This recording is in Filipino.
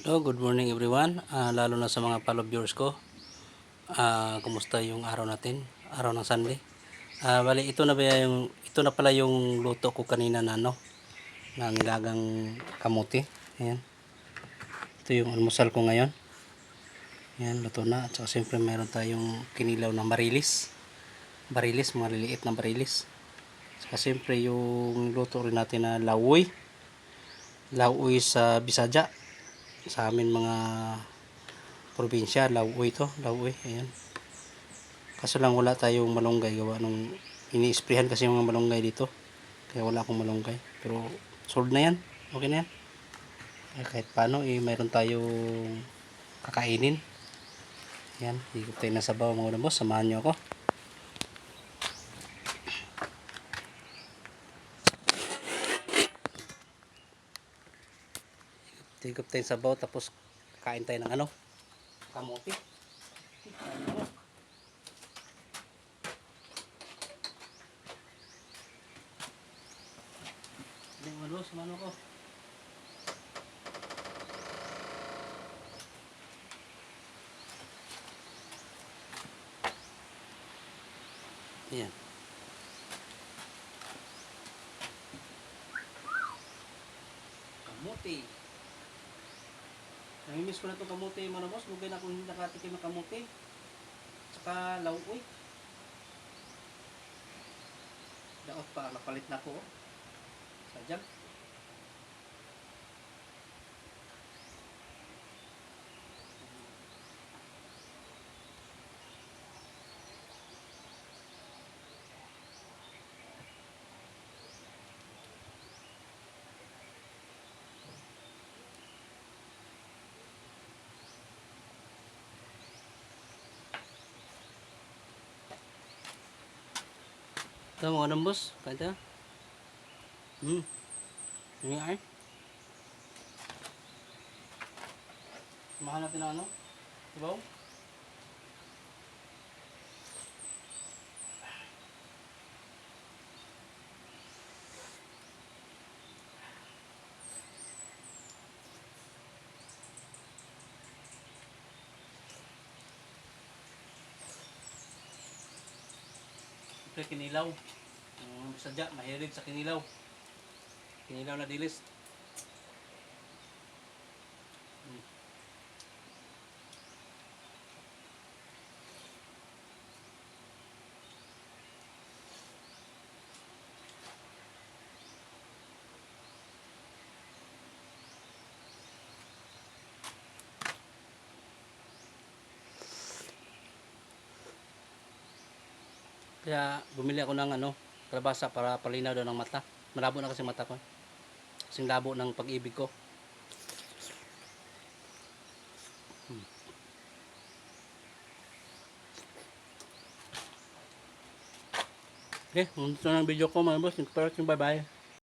Hello, good morning everyone. Lalo na sa mga follow viewers ko. Kumusta yung araw natin? Araw ng Sunday. Bali ito na pala yung luto ko kanina na na nilagang kamuti. Ayan. Ito yung almusal ko ngayon. Ayan, luto na. At saka siyempre meron tayong kinilaw na barilis. Barilis, mga liliit na barilis. At saka siyempre yung luto rin natin na lauoy. Lauoy sa Bisaya. Sa amin mga probinsya, lauoy to, lauoy, ayan. Kaso lang wala tayong malunggay gawa nung ini-sprayhan kasi yung mga malunggay dito. Kaya wala akong malunggay. Pero sold na yan. Okay na yan. Kahit paano, mayroon tayong kakainin. Ayan, higop tayo na sabaw mga boss. Samahan nyo ako. Higop tayo sabaw tapos kain tayo ng kamote. Hindi mga boss, samahan ako. Ayan. Kamote. Namimiss ko na itong kamote mga boss. Lugay na akong hindi nakatikim ng kamote. Saka lauoy. Daot pa, napalit na ako. Sadyang. Ito mga boss. Kaya Ini ay. Samahan natin ang Dibaw. Ito kinilaw. Sadya, mahilig sa kinilaw. Kinilaw na dilis. Kaya bumili ako ng kalabasa para palinaw daw ng mata. Malabo na kasi mata ko. Kasing labo ng pag-ibig ko. Okay, ito na ang video ko mga boss. Bye bye.